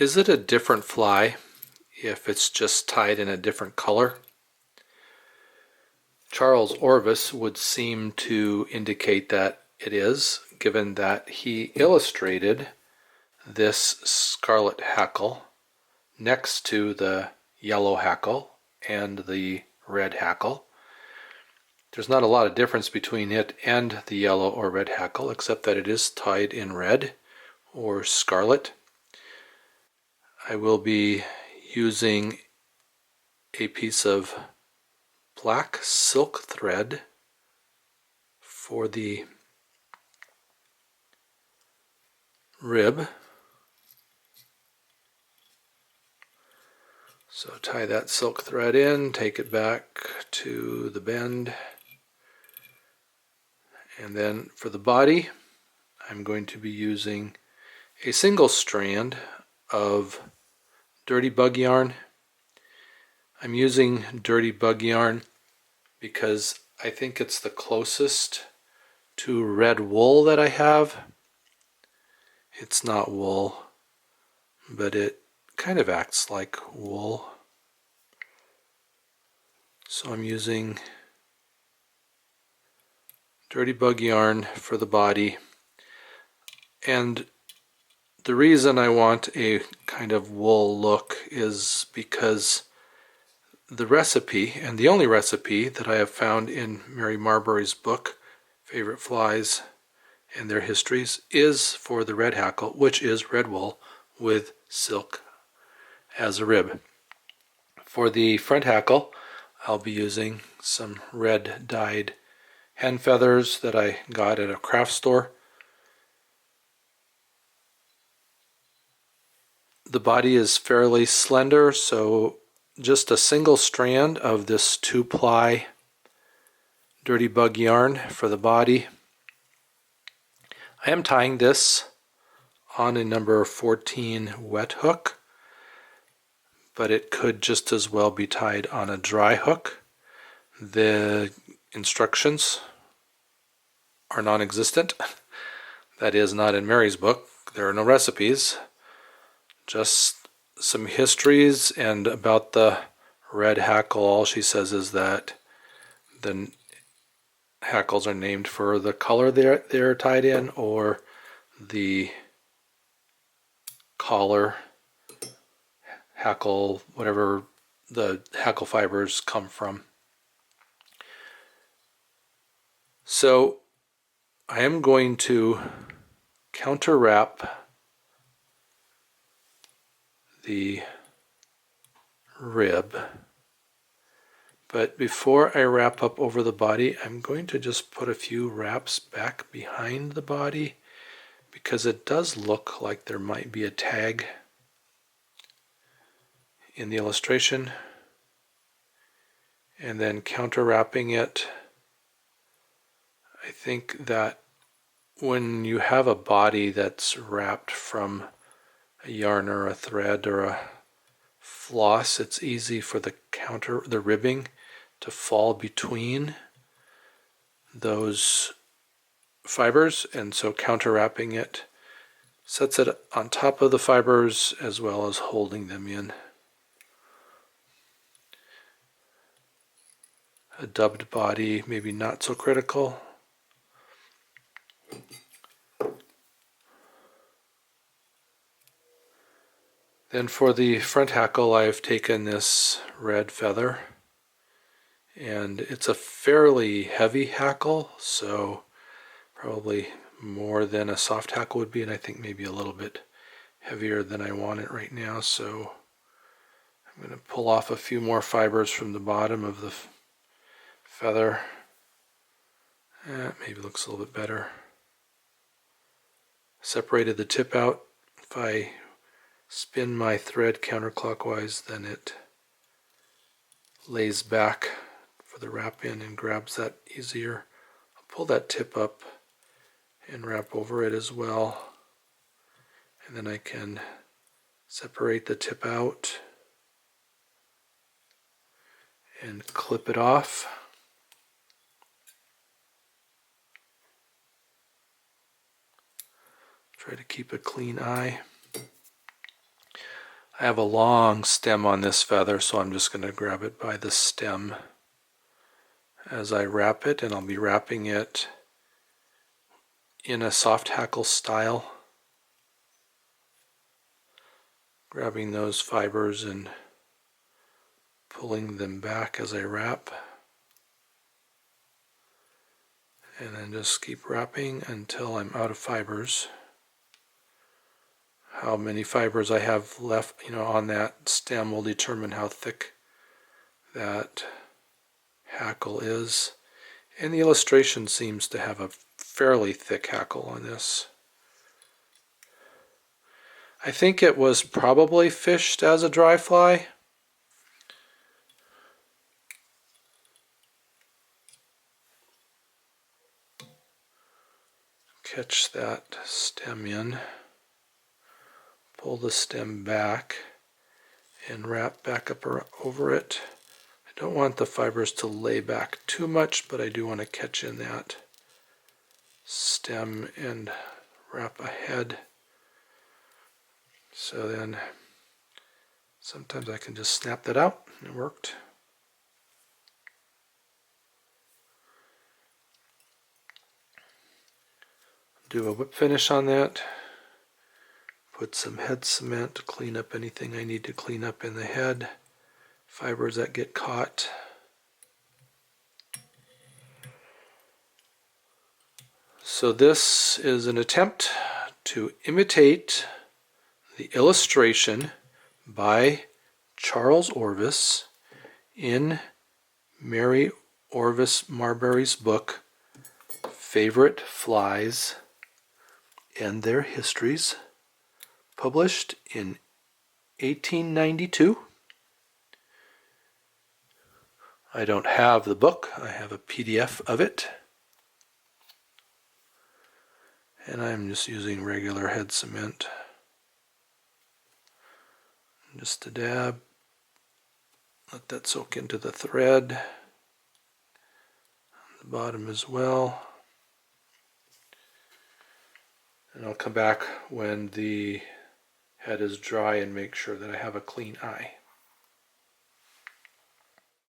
Is it a different fly if it's just tied in a different color? Charles Orvis would seem to indicate that it is, given that he illustrated this scarlet hackle next to the yellow hackle and the red hackle. There's not a lot of difference between it and the yellow or red hackle, except that it is tied in red or scarlet. I will be using a piece of black silk thread for the rib. So tie that silk thread in, take it back to the bend, and then for the body I'm going to be using a single strand of dirty bug yarn. I'm using dirty bug yarn because I think it's the closest to red wool that I have. It's not wool, but it kind of acts like wool. So I'm using dirty bug yarn for the body. And the reason I want a kind of wool look is because the recipe, and the only recipe that I have found in Mary Marbury's book, Favorite Flies and Their Histories, is for the red hackle, which is red wool with silk as a rib. For the front hackle, I'll be using some red dyed hen feathers that I got at a craft store. The body is fairly slender, so just a single strand of this 2-ply dirty bug yarn for the body. I am tying this on a number 14 wet hook, but it could just as well be tied on a dry hook. The instructions are non-existent. That is not in Mary's book. There are no recipes, just some histories, and about the red hackle all she says is that the hackles are named for the color they're tied in, or the collar, hackle, whatever the hackle fibers come from. So I am going to counter wrap the rib, but before I wrap up over the body, I'm going to just put a few wraps back behind the body because it does look like there might be a tag in the illustration, and then counter wrapping it. I think that when you have a body that's wrapped from a yarn or a thread or a floss, it's easy for the ribbing to fall between those fibers, and so counter wrapping it sets it on top of the fibers as well as holding them in. A dubbed body, maybe not so critical. Then for the front hackle, I've taken this red feather, and it's a fairly heavy hackle, so probably more than a soft hackle would be, and I think maybe a little bit heavier than I want it right now. So I'm going to pull off a few more fibers from the bottom of the feather. Maybe looks a little bit better. Separated the tip out. If I spin my thread counterclockwise, then it lays back for the wrap in and grabs that easier. I'll pull that tip up and wrap over it as well, and then I can separate the tip out and clip it off. Try to keep a clean eye. I have a long stem on this feather, so I'm just going to grab it by the stem as I wrap it, and I'll be wrapping it in a soft hackle style, grabbing those fibers and pulling them back as I wrap, and then just keep wrapping until I'm out of fibers. How many fibers I have left, on that stem will determine how thick that hackle is. And the illustration seems to have a fairly thick hackle on this. I think it was probably fished as a dry fly. Catch that stem in, pull the stem back, and wrap back up over it. I don't want the fibers to lay back too much, but I do want to catch in that stem and wrap ahead. So then sometimes I can just snap that out. It worked. Do a whip finish on that. Put some head cement to clean up anything I need to clean up in the head. Fibers that get caught. So this is an attempt to imitate the illustration by Charles Orvis in Mary Orvis Marbury's book, Favorite Flies and Their Histories, published in 1892. I don't have the book, I have a PDF of it. And I'm just using regular head cement. Just a dab. Let that soak into the thread. On the bottom as well. And I'll come back when the head is dry and make sure that I have a clean eye.